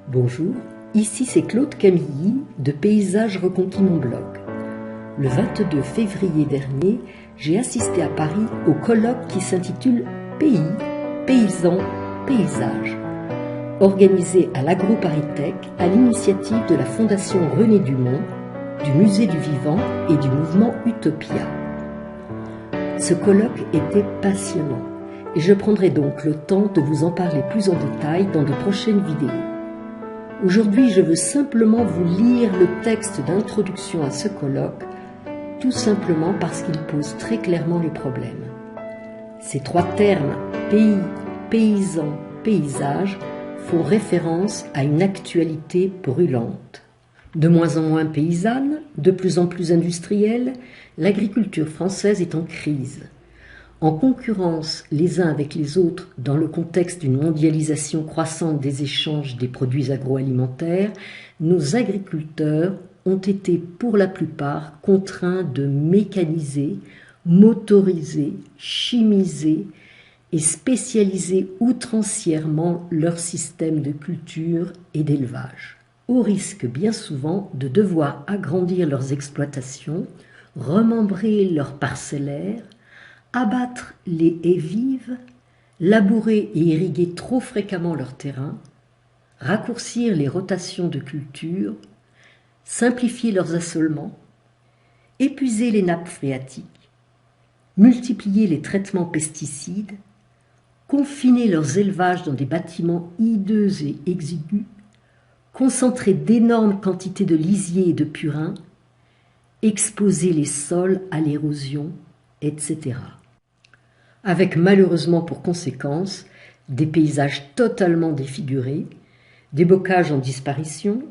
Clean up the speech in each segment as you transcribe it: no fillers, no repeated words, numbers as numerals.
Bonjour, ici c'est Claude Camilly de Paysages Reconquis mon blog. Le 22 février dernier, j'ai assisté à Paris au colloque qui s'intitule Pays, Paysans, Paysages, organisé à l'AgroParisTech à l'initiative de la Fondation René Dumont, du Musée du Vivant et du mouvement Utopia. Ce colloque était passionnant et je prendrai donc le temps de vous en parler plus en détail dans de prochaines vidéos. Aujourd'hui, je veux simplement vous lire le texte d'introduction à ce colloque, tout simplement parce qu'il pose très clairement les problèmes. Ces trois termes, pays, paysans, paysages, font référence à une actualité brûlante. De moins en moins paysanne, de plus en plus industrielle, l'agriculture française est en crise. En concurrence les uns avec les autres dans le contexte d'une mondialisation croissante des échanges des produits agroalimentaires, nos agriculteurs ont été pour la plupart contraints de mécaniser, motoriser, chimiser et spécialiser outrancièrement leur système de culture et d'élevage, au risque bien souvent de devoir agrandir leurs exploitations, remembrer leurs parcellaires, abattre les haies vives, labourer et irriguer trop fréquemment leur terrain, raccourcir les rotations de culture, simplifier leurs assolements, épuiser les nappes phréatiques, multiplier les traitements pesticides, confiner leurs élevages dans des bâtiments hideux et exigus, concentrer d'énormes quantités de lisier et de purin, exposer les sols à l'érosion, etc. Avec malheureusement pour conséquence des paysages totalement défigurés, des bocages en disparition,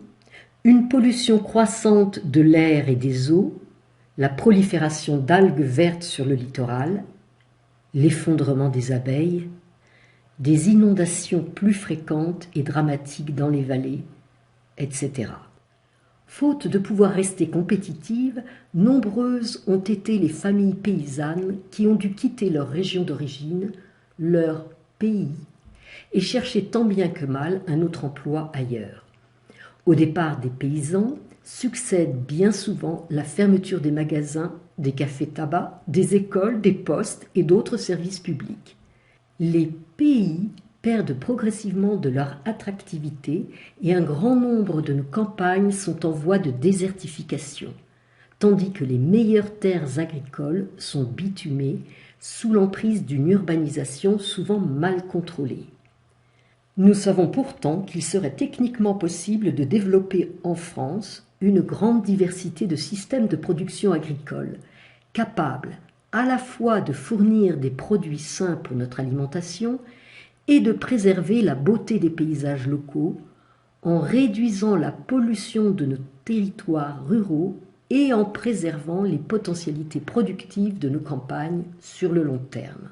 une pollution croissante de l'air et des eaux, la prolifération d'algues vertes sur le littoral, l'effondrement des abeilles, des inondations plus fréquentes et dramatiques dans les vallées, etc. Faute de pouvoir rester compétitives, nombreuses ont été les familles paysannes qui ont dû quitter leur région d'origine, leur pays, et chercher tant bien que mal un autre emploi ailleurs. Au départ des paysans succède bien souvent la fermeture des magasins, des cafés-tabac, des écoles, des postes et d'autres services publics. Les pays perdent progressivement de leur attractivité et un grand nombre de nos campagnes sont en voie de désertification, tandis que les meilleures terres agricoles sont bitumées sous l'emprise d'une urbanisation souvent mal contrôlée. Nous savons pourtant qu'il serait techniquement possible de développer en France une grande diversité de systèmes de production agricole, capables à la fois de fournir des produits sains pour notre alimentation et de préserver la beauté des paysages locaux en réduisant la pollution de nos territoires ruraux et en préservant les potentialités productives de nos campagnes sur le long terme.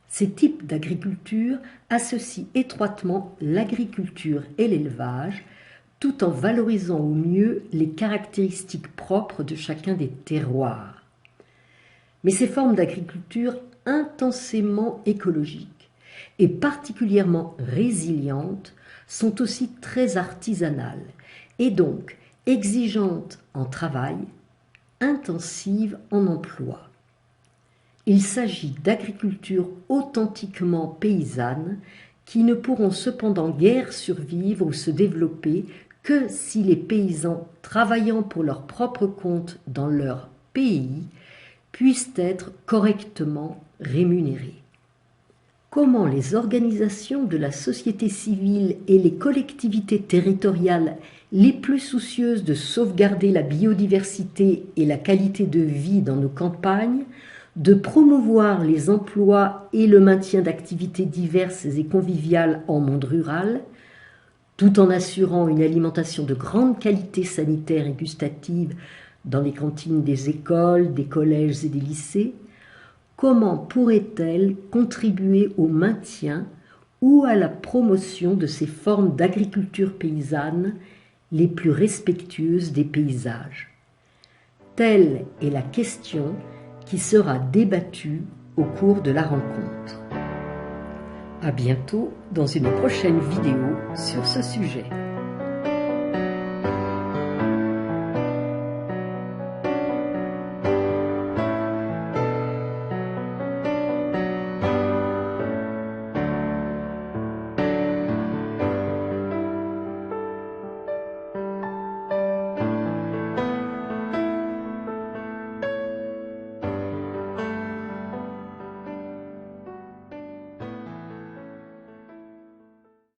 Ces types d'agriculture associent étroitement l'agriculture et l'élevage, tout en valorisant au mieux les caractéristiques propres de chacun des terroirs. Mais ces formes d'agriculture intensément écologiques et particulièrement résilientes sont aussi très artisanales et donc exigeantes en travail, intensives en emploi. Il s'agit d'agriculture authentiquement paysannes qui ne pourront cependant guère survivre ou se développer que si les paysans travaillant pour leur propre compte dans leur pays puissent être correctement rémunérés. Comment les organisations de la société civile et les collectivités territoriales les plus soucieuses de sauvegarder la biodiversité et la qualité de vie dans nos campagnes, de promouvoir les emplois et le maintien d'activités diverses et conviviales en monde rural, tout en assurant une alimentation de grande qualité sanitaire et gustative dans les cantines des écoles, des collèges et des lycées, comment pourrait-elle contribuer au maintien ou à la promotion de ces formes d'agriculture paysanne les plus respectueuses des paysages? Telle est la question qui sera débattue au cours de la rencontre. À bientôt dans une prochaine vidéo sur ce sujet.